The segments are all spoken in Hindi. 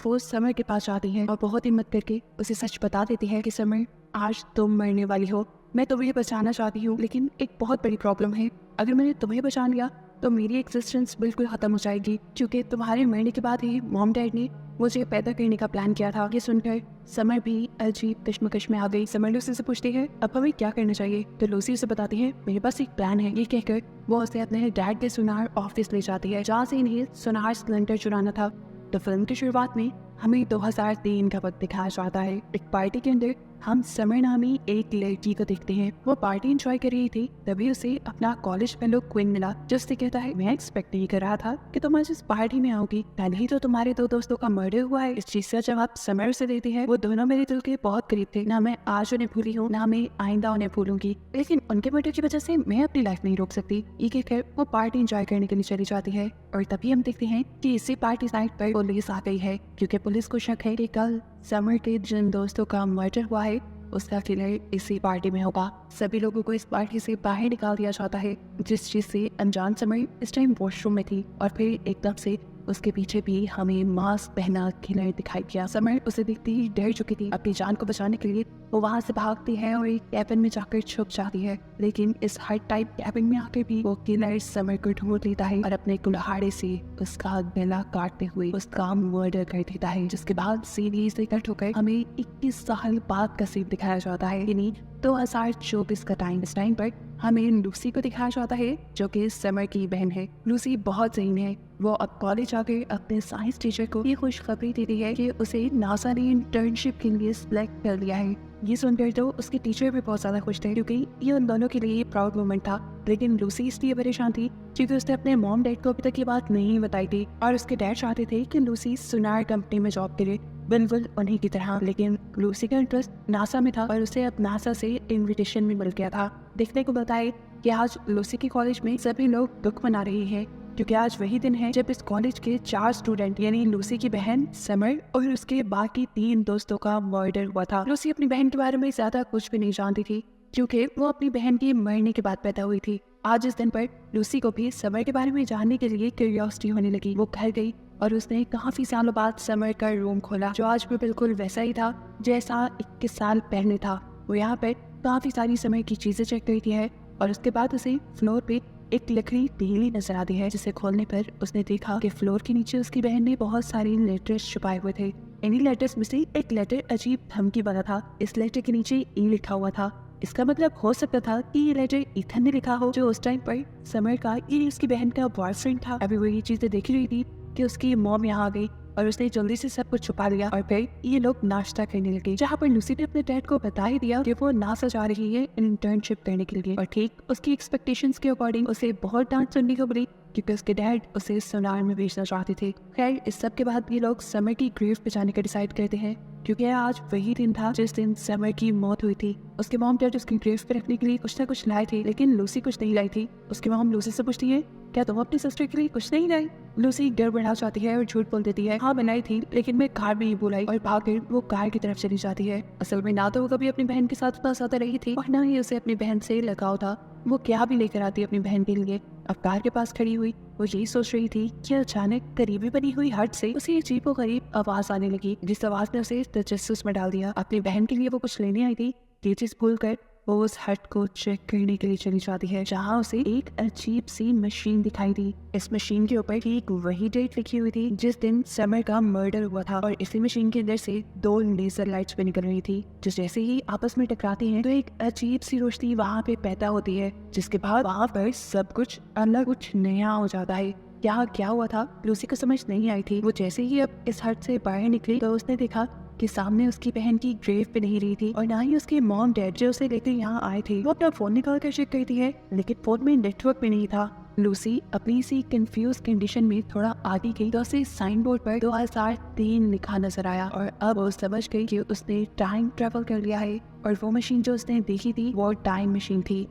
वो समर के पास जाती है और बहुत हिम्मत करके उसे सच बता देती है कि समर, आज तुम मरने वाली हो। मैं तुम्हें बचाना चाहती हूँ, लेकिन एक बहुत बड़ी प्रॉब्लम है। अगर मैंने तुम्हें बचा लिया तो मेरी एग्जिस्टेंस बिल्कुल खत्म हो जाएगी, क्योंकि तुम्हारे मरने के बाद ही मॉम डैड ने मुझे पैदा करने का प्लान किया था। ये सुनकर समर भी अजीब कश्मकश में आ गई। समर लूसी से पूछती है, अब हमें क्या करना चाहिए? तो लूसी उसे बताती है, मेरे पास एक प्लान है। ये कहकर वो उसे अपने डैड के सुनार ऑफिस ले जाती है, जहाँ से इन्हें सुनार सिलेंडर चुराना था। तो फिल्म की शुरुआत में हमें 2003 का वक्त दिखाया जाता है। एक पार्टी के अंदर हम समर नामी एक लड़की को देखते हैं। वो पार्टी एंजॉय कर रही थी, तभी उसे अपना कॉलेज फेलो क्विन मिला, जो उससे कहता है, मैं एक्सपेक्ट नहीं कर रहा था कि तुम आज इस पार्टी में आओगी। कल ही तो तुम्हारे 2 दोस्तों का मर्डर हुआ है। इस चीज का जवाब समर उसे देती है, वो दोनों मेरे दिल के बहुत करीब थे। ना मैं आज उन्हें भूली हूँ, ना मैं आइंदा उन्हें भूलूंगी, लेकिन उनके मर्डर की वजह से मैं अपनी लाइफ नहीं रोक सकती। ये कहकर वो पार्टी एंजॉय करने के लिए चली जाती है। और तभी हम देखते हैं कि इसी पार्टी साइट पर पुलिस आ गई है, क्योंकि पुलिस को शक है कि कल समर के जिन दोस्तों का मर्डर हुआ है उसका किलर इसी पार्टी में होगा। सभी लोगों को इस पार्टी से बाहर निकाल दिया जाता है, जिस चीज से अनजान समर इस टाइम वॉशरूम में थी। और फिर एकदम से उसके पीछे भी हमें मास्क पहना किलर दिखाई दिया। समर उसे देखते ही डर चुकी थी। अपनी जान को बचाने के लिए वो वहां से भागती है और एक कैबिन में जाकर छुप जाती है, लेकिन इस हर टाइप कैबिन में आकर भी वो किलर समर को ढूंढ लेता है और अपने कुल्हाड़े से उसका गला काटते हुए उसका मर्डर कर देता है। जिसके बाद सीरीज से कट होकर हमें 21 साल बाद का सीन दिखाया जाता है, यानी 2024 का टाइम। इस टाइम पर हमें लूसी को दिखाया जाता है, जो कि समर की बहन है। लूसी बहुत ज़हीन है। वो अब कॉलेज आकर अपने साइंस टीचर को ये खुशखबरी देती है कि उसे नासा ने इंटर्नशिप के लिए सिलेक्ट कर लिया है। ये सुनकर तो उसके टीचर भी बहुत ज़्यादा खुश थे, क्योंकि ये उन दोनों के लिए प्राउड मोमेंट था। लेकिन लूसी इसलिए परेशान थी क्योंकि उसने अपने मॉम डैड को अभी तक ये बात नहीं बताई थी, और उसके डैड चाहते थे कि लूसी सुनार कंपनी में जॉब करे, बिल्कुल उन्हीं की तरह। लेकिन लूसी का इंटरेस्ट नासा में था और उसे अब नासा से इनविटेशन भी मिल गया था। देखने को बताए कि आज लूसी के कॉलेज में सभी लोग दुख मना रहे हैं, क्योंकि आज वही दिन है जब इस कॉलेज के 4 स्टूडेंट यानी लूसी की बहन समर और उसके बाकी 3 दोस्तों का मर्डर हुआ था। लूसी अपनी बहन के बारे में ज्यादा कुछ भी नहीं जानती थी, क्योंकि वो अपनी बहन के मरने के बाद पैदा हुई थी। आज इस दिन पर लूसी को भी समर के बारे में जानने के लिए क्यूरियोसिटी होने लगी। वो घर गई और उसने काफी सालों बाद समर का रूम खोला, जो आज भी बिल्कुल वैसा ही था जैसा 21 साल पहले था। वो यहाँ पर काफी सारी समर की चीजें चेक करती है और उसके बाद उसे फ्लोर पे एक लकड़ी ढीली नजर आती है, जिसे खोलने पर उसने देखा कि फ्लोर के नीचे उसकी बहन ने बहुत सारी लेटर्स छुपाए हुए थे। इन्हीं लेटर्स में से एक लेटर अजीब धमकी वाला था। इस लेटर के नीचे ई लिखा हुआ था। इसका मतलब हो सकता था कि ये लेटर इथन ने लिखा हो, जो उस टाइम पर समर का ये उसकी बहन का बॉयफ्रेंड था। अभी वो ये चीजें देख रही थी कि उसकी मॉम यहाँ आ गई और उसने जल्दी से सब कुछ छुपा लिया। और फिर ये लोग नाश्ता करने लगे, जहाँ पर लूसी ने अपने डैड को बता ही दिया कि वो नासा जा रही है इंटर्नशिप करने के लिए। और ठीक उसकी एक्सपेक्टेशंस के अकॉर्डिंग उसे बहुत डांट सुनने को मिली, क्योंकि उसके डैड उसे सोनार में भेजना चाहते थे। खैर, इस सब के बाद ये लोग समर की ग्रेव पे जाने का डिसाइड करते हैं, क्योंकि आज वही दिन था जिस दिन समर की मौत हुई थी। उसके मॉम डैड उसकी ग्रेव पे रखने के लिए कुछ ना कुछ लाए थे, लेकिन लूसी कुछ नहीं लाई थी। उसकी मॉम लूसी से पूछती है, क्या तुम अपनी सिस्टर के लिए कुछ नहीं लाई? लूसी गड़बड़ा जाती है और झूठ बोल देती है, हाँ बनाई थी, लेकिन मैं कार में ही बुलाई। और भागकर वो कार की तरफ चली जाती है। असल में ना तो वो कभी अपनी बहन के साथ उतना ज्यादा रही थी और ना ही उसे अपनी बहन से लगाव था। वो क्या भी लेकर आती अपनी बहन के लिए। अब कार के पास खड़ी हुई वो यही सोच रही थी कि अचानक करीबी बनी हुई हट से उसे अजीब व गरीब आवाज आने लगी, जिस आवाज ने उसे तजस्सुस में डाल दिया। अपनी बहन के लिए वो कुछ लेने आई थी, ये चीज भूल कर वो उस हट को चेक करने के लिए चली जाती है, जहाँ उसे एक अजीब सी मशीन दिखाई दी। इस मशीन के ऊपर ठीक वही डेट लिखी हुई थी जिस दिन समर का मर्डर हुआ था, और इसी मशीन के अंदर से 2 लेजर लाइट्स भी निकल रही थी, जो जैसे ही आपस में टकराती हैं तो एक अजीब सी रोशनी वहाँ पे पैदा होती है, जिसके बाद वहाँ पर सब कुछ अलग कुछ नया हो जाता है। यहाँ क्या हुआ था लूसी को समझ नहीं आई थी। वो जैसे ही अब इस हट से बाहर निकली तो उसने देखा कि सामने उसकी बहन की ग्रेव पे नहीं रही थी, और ना ही उसके मॉम डैड जो उसे लेकर यहाँ आए थे। वो अपना फोन निकाल कर चेक करती है, लेकिन फोन में नेटवर्क भी नहीं था। लूसी अपनी सी कंफ्यूज कंडीशन में थोड़ा आगे गई तो उसे साइन बोर्ड पर 2003 लिखा नजर आया, और अब वो समझ गई कि उसने टाइम ट्रेवल कर लिया है, और वो मशीन जो उसने देखी थी वो टाइम मशीन थी।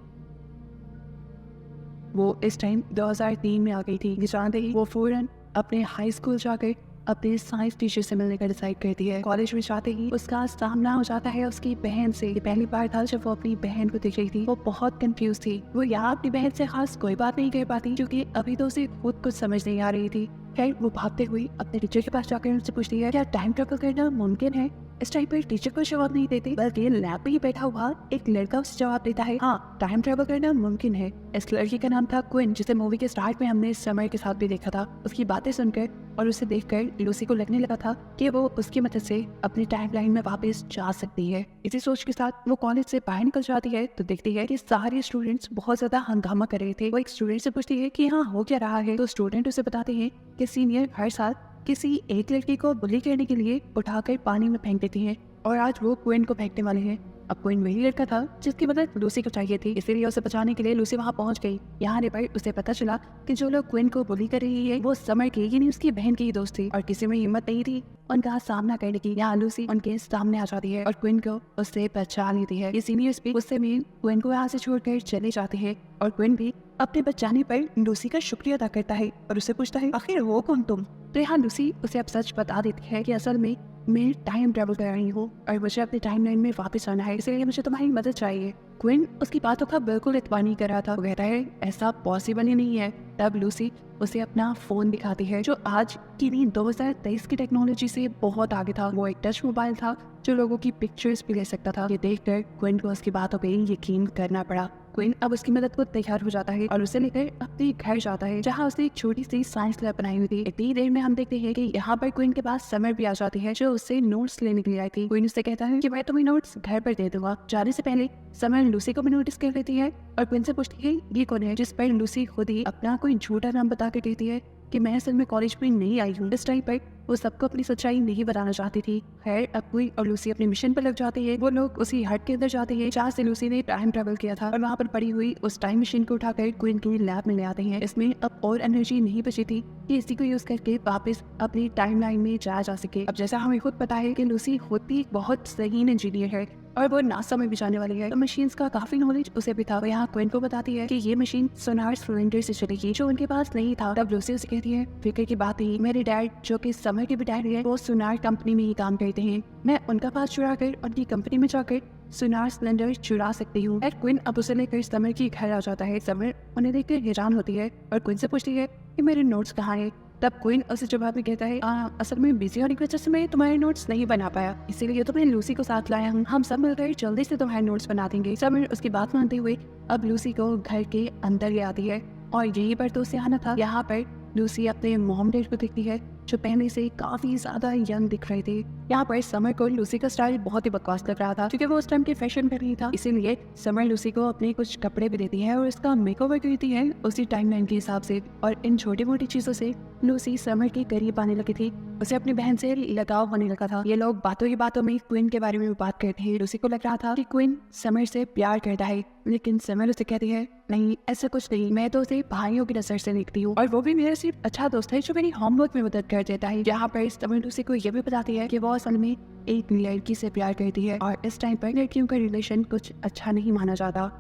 वो इस टाइम 2003 में आ गई थी। जानते ही वो फौरन अपने हाई स्कूल जाकर अपने साइंस टीचर से मिलने का डिसाइड करती है। कॉलेज में जाते ही उसका सामना हो जाता है उसकी बहन से। ये पहली बार था जब वो अपनी बहन को देख रही थी। वो बहुत कंफ्यूज थी। वो यहाँ अपनी बहन से खास कोई बात नहीं कर पाती, क्योंकि अभी तो उसे खुद कुछ समझ नहीं आ रही थी। खैर वो भागते हुए अपने टीचर के पास जाकर उनसे पूछती है क्या टाइम ट्रेवल करना मुमकिन है। इस टाइम पर टीचर को जवाब नहीं देते, बल्कि लैब में ही बैठा हुआ एक लड़का उसे जवाब देता है, हाँ टाइम ट्रेवल करना मुमकिन है। इस लड़की का नाम था क्विन, जिसे मूवी के स्टार्ट में हमने समर के साथ भी देखा था। उसकी बातें सुनकर और उसे देखकर लूसी को लगने लगा था कि वो उसकी मदद से अपनी टाइमलाइन में वापस जा सकती है। इसी सोच के साथ वो कॉलेज से बाहर निकल जाती है तो देखती है कि सारे स्टूडेंट्स बहुत ज्यादा हंगामा कर रहे थे। वो एक स्टूडेंट से पूछती है कि हाँ हो क्या रहा है, तो स्टूडेंट उसे बताते हैं कि सीनियर हर साल किसी एक लड़की को बुली करने के लिए उठाकर पानी में फेंक देती है और आज वो क्विन को फेंकने वाले हैं। अब क्विन वही लड़का था जिसकी मदद लूसी को चाहिए थी, इसीलिए उसे बचाने के लिए लूसी वहां पहुंच गई। यहाँ आने पर उसे पता चला कि जो लोग क्विन को बुली कर रही है वो समर की यानी उसकी बहन की ही दोस्त थी और किसी में हिम्मत नहीं थी उनका सामना करने की। यहाँ लूसी उनके सामने आ जाती है और क्विन को उससे बचा लेती है। ये सीनियर्स भी गुस्से में क्विन को यहाँ से छोड़कर चले जाते हैं और क्विन भी अपने बचाने पर लूसी का शुक्रिया अदा करता है और उससे पूछता है आखिर हो कौन तुम। तो यहाँ लूसी उसे अब सच बता देती है कि असल में मैं टाइम ट्रेवल कर रही हूँ और मुझे अपने टाइमलाइन में वापस आना है, इसलिए मुझे तुम्हारी मदद चाहिए। क्विन उसकी बातों का बिल्कुल इत्मीनान नहीं कर रहा था। वो कहता है ऐसा पॉसिबल ही नहीं है। तब लूसी उसे अपना फोन दिखाती है जो आज की नहीं 2023 की टेक्नोलॉजी से बहुत आगे था। वो एक टच मोबाइल था जो लोगों की पिक्चर्स भी ले सकता था। ये देखकर क्विन को उसकी बातों पे यकीन करना पड़ा। क्विन अब उसकी मदद को तैयार हो जाता है और उसे लेकर अपने घर जाता है जहाँ उसने एक छोटी सी साइंस लैब बनाई हुई थी। इतनी देर में हम देखते हैं कि यहाँ पर क्विन के पास समर भी आ जाती है जो उससे नोट्स लेने के लिए आई थी। क्विन उससे कहता है कि मैं तुम्हें नोट्स घर पर दे दूंगा। जाने से पहले समर लूसी को भी नोटिस कर लेती है और क्विन से पूछती है ये कौन है, जिस पर लूसी खुद ही अपना कोई झूठा नाम बता कर कहती है कि मैं असल में कॉलेज में नहीं आई हूँ। इस टाइम पर वो सबको अपनी सच्चाई नहीं बताना चाहती थी। खैर अब क्विन और लूसी अपने मिशन पर लग जाते हैं। वो लोग उसी हट के अंदर जाते हैं जहाँ से लूसी ने टाइम ट्रेवल किया था और वहाँ पर पड़ी हुई उस टाइम मशीन को उठाकर क्विन की लैब में ले आते हैं। इसमें अब और एनर्जी नहीं बची थी कि इसी को यूज करके वापस अपनी टाइमलाइन में जाया जा सके। अब जैसा हमें खुद पता है कि लूसी खुद भी एक बहुत सही इंजीनियर है और वो नासा में भी जाने वाली है, तो मशीन्स का काफी नॉलेज उसे भी था। वो यहाँ क्विन को बताती है कि ये मशीन सोनार सिलेंडर से चलेगी जो उनके पास नहीं था। तब लूसी उसे कहती है फिक्र की बात ही, मेरे डैड जो कि समर के भी डैड है वो सोनार कंपनी में ही काम करते हैं, मैं उनका पास चुरा कर उनकी कंपनी में जाकर सोनार सिलेंडर चुरा सकती हूँ। क्विन अब उसे लेकर समर की घर आ जाता है। समर उन्हें देखकर हैरान होती है और क्विन से पूछती है कि मेरे नोट्स कहाँ है। तब क्विन उसे जवाब में कहता है असल में बिजी होने की वजह से मैं तुम्हारे नोट्स नहीं बना पाया, इसीलिए तो मैं लूसी को साथ लाया हूँ। हम सब मिलकर जल्दी से तुम्हारे नोट्स बना देंगे। समर उसकी बात मानते हुए अब लूसी को घर के अंदर ले आती है और यहीं पर तो उसे आना था। यहाँ पर लूसी अपने मॉम डैड को देखती है जो पहले से काफी ज्यादा यंग दिख रहे थे। यहाँ पर समर को लूसी का स्टाइल बहुत ही बकवास लग रहा था क्योंकि वो उस टाइम के फैशन पर नहीं था, इसीलिए समर लूसी को अपने कुछ कपड़े भी देती है और उसका मेकओवर करती है उसी टाइमलाइन के हिसाब से। और इन छोटी मोटी चीजों से लूसी समर के करीब आने लगी थी, उसे अपनी बहन से लगाव होने लगा था। ये लोग बातों ही बातों में क्विन के बारे में बात करते हैं। लूसी को लग रहा था कि क्विन समर से प्यार करता है, लेकिन समर उसे कहती है नहीं ऐसा कुछ नहीं, मैं तो उसे भाइयों की नजर से देखती हूँ और वो भी मेरा सिर्फ अच्छा दोस्त है जो मेरी होमवर्क में मदद कर देता है। यहाँ पर समर लूसी को ये भी बताती है कि वो असल में एक लड़की से प्यार करती है और इस टाइम पर लड़कियों का रिलेशन कुछ अच्छा नहीं माना जाता।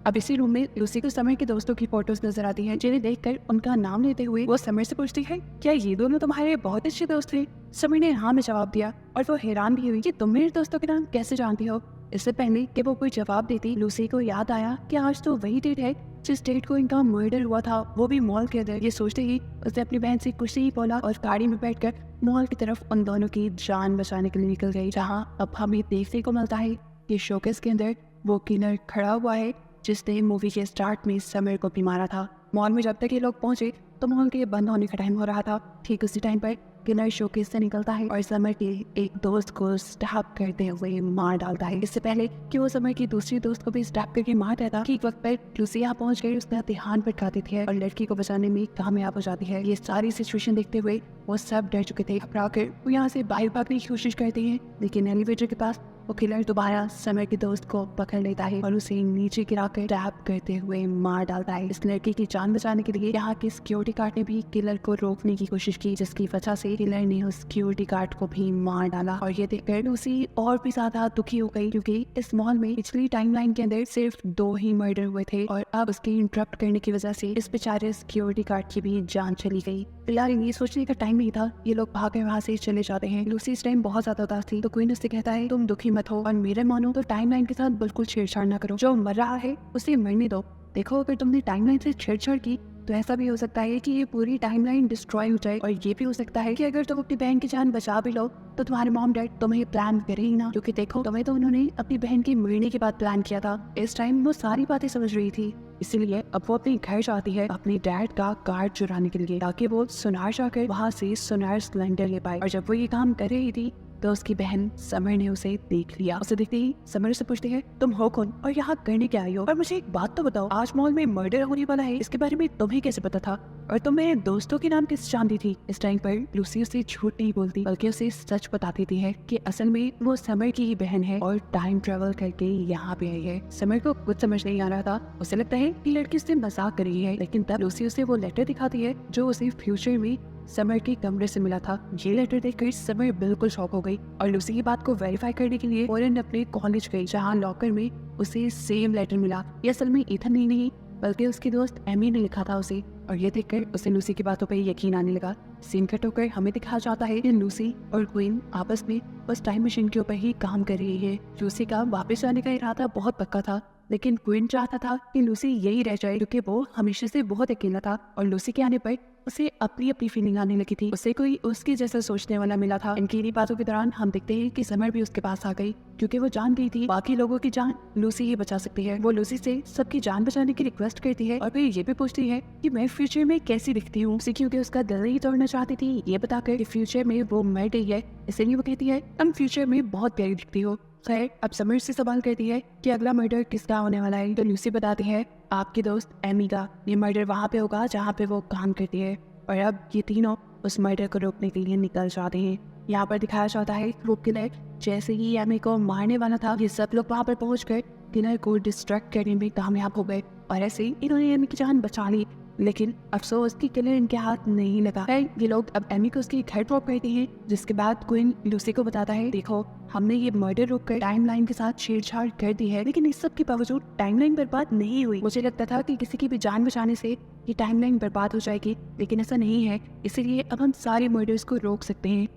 अब इसी रूम में लूसी को समर के दोस्तों की फोटोज नजर आती हैं जिन्हें देखकर उनका नाम लेते हुए वो समर से पूछती है क्या ये दोनों तुम्हारे बहुत अच्छे दोस्त थे। समर ने हाँ में जवाब दिया और वो हैरान भी हुई कि तुम मेरे दोस्तों के नाम कैसे जानती हो। इससे पहले कि वो कोई जवाब देती लूसी को याद आया कि आज तो वही डेट है जिस डेट को इनका मर्डर हुआ था, वो भी मॉल के अंदर। ये सोचते ही उसने अपनी बहन से कुछ नहीं बोला और गाड़ी में बैठकर मॉल की तरफ उन दोनों की जान बचाने के लिए निकल गई। जहाँ अब हमें देखने को मिलता है कि शोकेस के अंदर वो किलर खड़ा हुआ है जिसने मूवी के स्टार्ट में समर को भी मारा था। मॉल में जब तक ये लोग पहुंचे तो मॉल के बंद होने का टाइम हो रहा था। ठीक उसी टाइम पर किलर शोकेस से निकलता है और समर के एक दोस्त को स्टैप करते हुए मार डालता है। इससे पहले कि वो समर की दूसरी दोस्त को भी स्टैप करके मार देता, ठीक वक्त पर लूसी यहाँ पहुंच गई, उसका ध्यान भटकाती थी और लड़की को बचाने में कामयाब हो जाती है। ये सारी सिचुएशन देखते हुए वो सब डर चुके थे। घबराकर वो यहाँ से बाहर भागने की कोशिश करते हैं, लेकिन एलिवेटर के पास वो किलर दोबारा समर के दोस्त को पकड़ लेता है और उसे नीचे गिराकर टैप करते हुए मार डालता है। इस लड़की की जान बचाने के लिए यहाँ के सिक्योरिटी गार्ड ने भी किलर को रोकने की कोशिश की, जिसकी वजह से किलर ने उस सिक्योरिटी गार्ड को भी मार डाला। और ये देखकर लूसी और भी ज्यादा दुखी हो गई क्योंकि इस मॉल में पिछली टाइमलाइन के अंदर सिर्फ 2 ही मर्डर हुए थे और अब उसके इंटरप्ट करने की वजह से इस बेचारे सिक्योरिटी गार्ड की भी जान चली गई। फिलहाल ये सोचने का टाइम नहीं था, ये लोग भाग वहाँ से चले जाते हैं। लूसी इस टाइम बहुत ज्यादा उदास थी तो क्वीन उससे कहता है तुम दुखी मत हो और मेरे मानो तो टाइमलाइन के साथ बिल्कुल छेड़छाड़ ना करो, जो मर रहा है उसे मरने दो। देखो अगर तुमने टाइमलाइन से छेड़छाड़ की तो ऐसा भी हो सकता है कि ये पूरी टाइमलाइन डिस्ट्रॉय हो जाए, और ये भी हो सकता है कि अगर तुम अपनी बहन की जान बचा भी लो तो तुम्हारे मॉम डैड तुम्हें प्लान करे ही ना, क्योंकि देखो तुम्हें तो उन्होंने अपनी बहन के मरने के बाद प्लान किया था। इस टाइम वो सारी बातें समझ रही थी, इसीलिए अब वो अपने घर जाती है अपने डैड का कार्ड चुराने के लिए, ताकि वो सुनार जाकर वहाँ से सुनार सिलेंडर ले पाए। और जब वो ये काम कर रही थी तो उसकी बहन समर ने उसे देख लिया। उसे देखते ही समर से पूछती है, तुम हो कौन और यहाँ करने क्या आई हो? और मुझे एक बात तो बताओ, आज मॉल में मर्डर होने वाला है, इसके बारे में तुम्हें कैसे पता था? और तुम मेरे दोस्तों के नाम किस जानती थी? इस टाइम पर लूसी उसे झूठ नहीं बोलती, बल्कि उसे सच बता देती है कि असल में वो समर की ही बहन है और टाइम ट्रेवल करके यहाँ पे आई है। समर को कुछ समझ नहीं आ रहा था, उसे लगता है कि लड़की उससे मजाक कर रही है, लेकिन तब लूसी उसे वो लेटर दिखाती है जो उसे फ्यूचर में समर के कमरे से मिला था। ये लेटर देखकर समर बिल्कुल शॉक हो गई और लूसी की बात को वेरीफाई करने के लिए फौरन अपने कॉलेज गई, जहाँ लॉकर में उसे सेम लेटर मिला। ये असल में इथन ही नहीं बल्कि उसकी दोस्त एमी ने लिखा था उसे, और ये देखकर उसे लूसी की बातों पर यकीन आने लगा। सीन कट होकर हमें दिखाया जाता है कि लूसी और क्वीन आपस में बस टाइम मशीन के ऊपर ही काम कर रही है। लूसी का वापस जाने का इरादा बहुत पक्का था, लेकिन क्वीन चाहता था कि लूसी यही रह जाए, क्योंकि वो हमेशा से बहुत अकेला था और लूसी के आने पर उसे अपनी अपनी फीलिंग आने लगी थी। उसे कोई उसके जैसा सोचने वाला मिला था। इनकी इन्हीं बातों के दौरान हम देखते हैं कि समर भी उसके पास आ गई, क्योंकि वो जान गई थी बाकी लोगों की जान लूसी ही बचा सकती है। वो लूसी से सबकी जान बचाने की रिक्वेस्ट करती है और फिर ये भी पूछती है कि मैं फ्यूचर में कैसी दिखती हूँ, क्योंकि उसका दिल नहीं तोड़ना चाहती थी। ये बताकर कि फ्यूचर में वो मर गई है, इसलिए वो कहती है तुम फ्यूचर में बहुत प्यारी दिखती हो। खैर, अब समर से सवाल करती है कि अगला मर्डर किसका होने वाला है, तो लूसी बताती है आपकी दोस्त एमी का। ये मर्डर वहाँ पे होगा जहाँ पे वो काम करती है, और अब ये तीनों उस मर्डर को रोकने के लिए निकल जाते हैं। यहाँ पर दिखाया जाता है वो किलर जैसे ही एमी को मारने वाला था, ये सब लोग वहाँ पर पहुँचकर किलर को डिस्ट्रैक्ट करने में कामयाब हो गए, और ऐसे ही इन्होंने एमी की जान बचा ली। लेकिन अफसोस की किलर इनके हाथ नहीं लगा है। ये लोग अब एमी को उसके घर ड्रॉप करते हैं, जिसके बाद क्वीन लूसी को बताता है देखो हमने ये मर्डर रोककर टाइमलाइन के साथ छेड़छाड़ कर दी है, लेकिन इस सब के बावजूद टाइमलाइन बर्बाद नहीं हुई। मुझे लगता था कि किसी की भी जान बचाने से ये टाइमलाइन बर्बाद हो जाएगी, लेकिन ऐसा नहीं है, इसीलिए अब हम सारे मर्डर्स को रोक सकते हैं।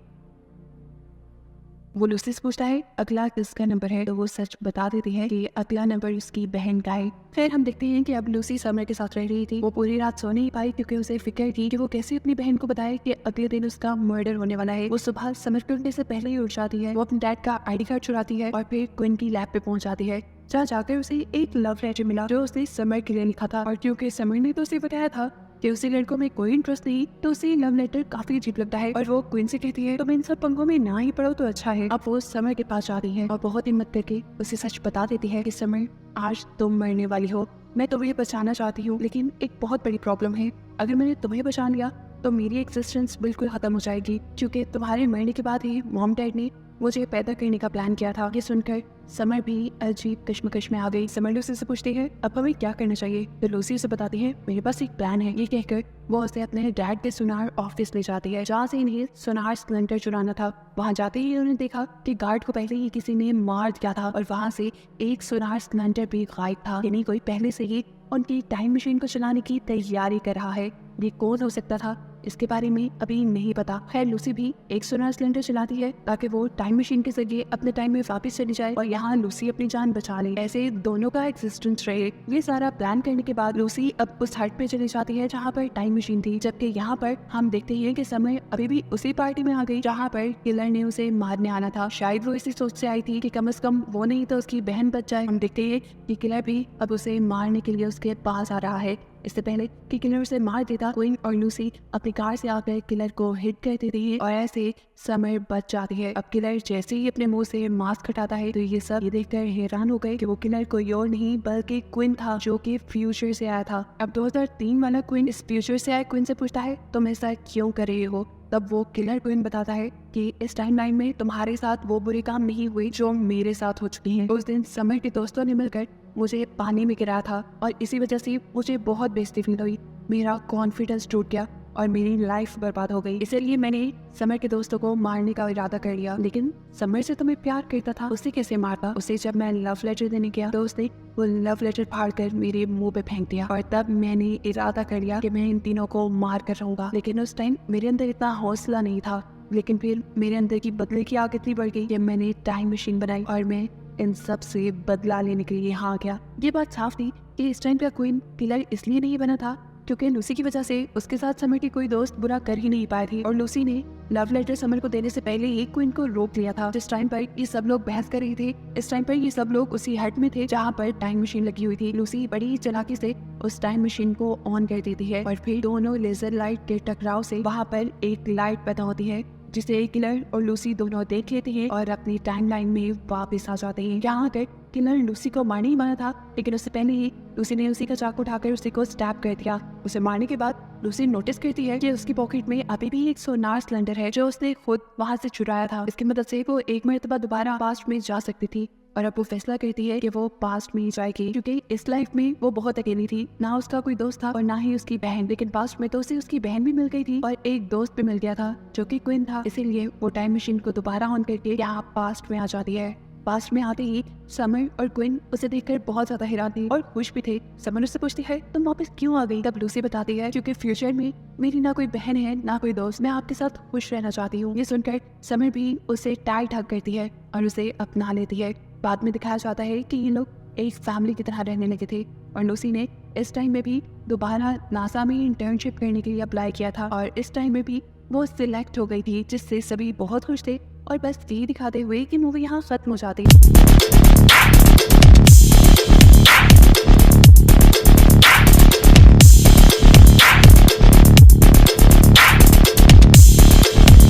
वो लूसी से पूछता है अगला किसका नंबर है, तो वो सच बता देती है कि अगला नंबर उसकी बहन का है। फिर हम देखते हैं कि अब लूसी समर के साथ रह रही थी। वो पूरी रात सो नहीं पाई, क्योंकि उसे फिक्र थी कि वो कैसे अपनी बहन को बताए कि अगले दिन उसका मर्डर होने वाला है। वो सुबह समर के उठने से पहले ही उठ जाती है। वो अपने डैड का आईडी कार्ड चुराती है और फिर क्वीन की लैब पे पहुंच जाती है, जहाँ जाकर उसे एक लव लेटर मिला जो उसने समर के लिए लिखा था। और क्योंकि समर ने तो उसे बताया था कि उसे लड़कों में कोई इंटरेस्ट नहीं, तो उसे लव लेटर काफी अजीब लगता है और वो क्वीन से कहती है तुम इन सब पंगों में ना ही पढ़ो तो अच्छा है। अब वो समर के पास जाती है और बहुत हिम्मत करके उसे सच बता देती है कि समर आज तुम मरने वाली हो, मैं तुम्हें बचाना चाहती हूँ, लेकिन एक बहुत बड़ी प्रॉब्लम है, अगर मैंने तुम्हें बचा लिया तो मेरी एग्जिस्टेंस बिल्कुल खत्म हो जाएगी, क्योंकि तुम्हारे मरने के बाद ही मॉम डैड ने मुझे पैदा करने का प्लान किया था। ये सुनकर समर भी अजीब कश्मकश में आ गई। समर लूसी से पूछती है अब हमें क्या करना चाहिए, तो लूसी उसे बताती है मेरे पास एक प्लान है। ये कहकर वो उसे अपने डैड के सुनार ऑफिस ले जाती है, जहाँ से इन्हें सुनार सिलेंडर चुराना था। वहाँ जाते ही उन्होंने देखा कि गार्ड को पहले ही किसी ने मार दिया था और वहाँ से एक सुनार सिलेंडर भी गायब था, यानी कोई पहले से ही उनकी टाइम मशीन को चलाने की तैयारी कर रहा है। ये कौन हो सकता था इसके बारे में अभी नहीं पता। खैर लूसी भी एक सोनार सिलेंडर चलाती है ताकि वो टाइम मशीन के जरिए अपने टाइम में वापस चली जाए और यहाँ लूसी अपनी जान बचा ले, ऐसे दोनों का एग्जिस्टेंस रहे। ये सारा प्लान करने के बाद लूसी अब उस हट पे चली जाती है जहाँ पर टाइम मशीन थी, जबकि यहाँ पर हम देखते हैं कि समय अभी भी उसी पार्टी में आ गई जहाँ पर किलर ने उसे मारने आना था। शायद वो इसी सोच से आई थी कि कम से कम वो नहीं तो उसकी बहन बच जाए। हम देखते हैं कि किलर भी अब उसे मारने के लिए उसके पास आ रहा है। इससे पहले कि किलर उसे मार देता, क्वीन और लूसी अपनी कार से आकर किलर को हिट कर देती है और ऐसे समय बच जाती है। अब किलर जैसे ही अपने मुंह से मास्क हटाता है तो ये सब ये देखकर हैरान हो गए कि वो किलर कोई और नहीं बल्कि क्वीन था, जो कि फ्यूचर से आया था। अब 2003 वाला क्वीन इस फ्यूचर से आए क्वीन से पूछता है तुम ऐसा क्यों कर रहे हो। तब वो किलर क्वीन बताता है कि इस टाइमलाइन में तुम्हारे साथ वो बुरे काम नहीं हुए जो मेरे साथ हो चुके हैं। उस दिन समर के दोस्तों ने मिलकर मुझे पानी में गिराया था और इसी वजह से मुझे बहुत बेइज्जती फील हुई, मेरा कॉन्फिडेंस टूट गया और मेरी लाइफ बर्बाद हो गई। इसलिए मैंने समर के दोस्तों को मारने का इरादा कर लिया। लेकिन समर से तो मैं प्यार करता था, उसे कैसे मारता। उसे जब मैं लव लेटर देने गया तो उसने वो लव लेटर फाड़ कर मेरे मुंह पे फेंक दिया और तब मैंने इरादा कर लिया कि मैं इन तीनों को मार कर रहूंगा। लेकिन उस टाइम मेरे अंदर इतना हौसला नहीं था। लेकिन फिर मेरे अंदर की बदले की आग इतनी बढ़ गई कि मैंने टाइम मशीन बनाई और मैं इन सब से बदला लेने के लिए यहाँ गया। ये बात साफ थी कि इस टाइम का क्वीन किलर इसलिए नहीं बना था क्योंकि लूसी की वजह से उसके साथ समर की कोई दोस्त बुरा कर ही नहीं पाए थे और लूसी ने लव लेटर समर को देने से पहले ही क्विन को रोक लिया था। जिस टाइम पर ये सब लोग बहस कर रहे थे, इस टाइम पर ये सब लोग उसी हट में थे जहाँ पर टाइम मशीन लगी हुई थी। लूसी बड़ी चालाकी से उस टाइम मशीन को ऑन कर देती है और फिर दोनों लेजर लाइट के टकराव से वहाँ पर एक लाइट पैदा होती है जिसे किलर और लूसी दोनों देख लेते हैं और अपनी टाइमलाइन में वापस आ जाते हैं। यहाँ तक किलर लूसी को मारने ही वाला था, लेकिन उससे पहले ही लूसी ने उसी का चाकू उठाकर उसी को स्टैब कर दिया। उसे मारने के बाद लूसी नोटिस करती है कि उसकी पॉकेट में अभी भी एक सोनार सिलेंडर है जो उसने खुद वहाँ से चुराया था। इसकी मदद से वो एक मरतबा दोबारा पास्ट में जा सकती थी और अब वो फैसला करती है कि वो पास्ट में ही जाएगी, क्योंकि इस लाइफ में वो बहुत अकेली थी। ना उसका कोई दोस्त था और ना ही उसकी बहन, लेकिन पास्ट में तो उसे उसकी बहन भी मिल गई थी और एक दोस्त भी मिल गया था जो कि क्विन था। इसीलिए वो टाइम मशीन को दोबारा ऑन करके यहाँ पास्ट में आ जाती है। पास्ट में आते ही समर और क्विन उसे देखकर बहुत ज्यादा हैरान थी और खुश भी थे। समर उससे पूछती है तुम वापस क्यों आ गई? तब लूसी बताती है क्योंकि फ्यूचर में मेरी ना कोई बहन है ना कोई दोस्त, मैं आपके साथ खुश रहना चाहती हूँ। ये सुनकर समर भी उसे टाइट हग करती है और उसे अपना लेती है। बाद में दिखाया जाता है कि ये लोग एक फैमिली की तरह रहने लगे थे और लूसी ने इस टाइम में भी दोबारा नासा में इंटर्नशिप करने के लिए अप्लाई किया था और इस टाइम में भी वो सिलेक्ट हो गई थी, जिससे सभी बहुत खुश थे और बस यही दिखाते हुए कि मूवी यहाँ खत्म हो जाती।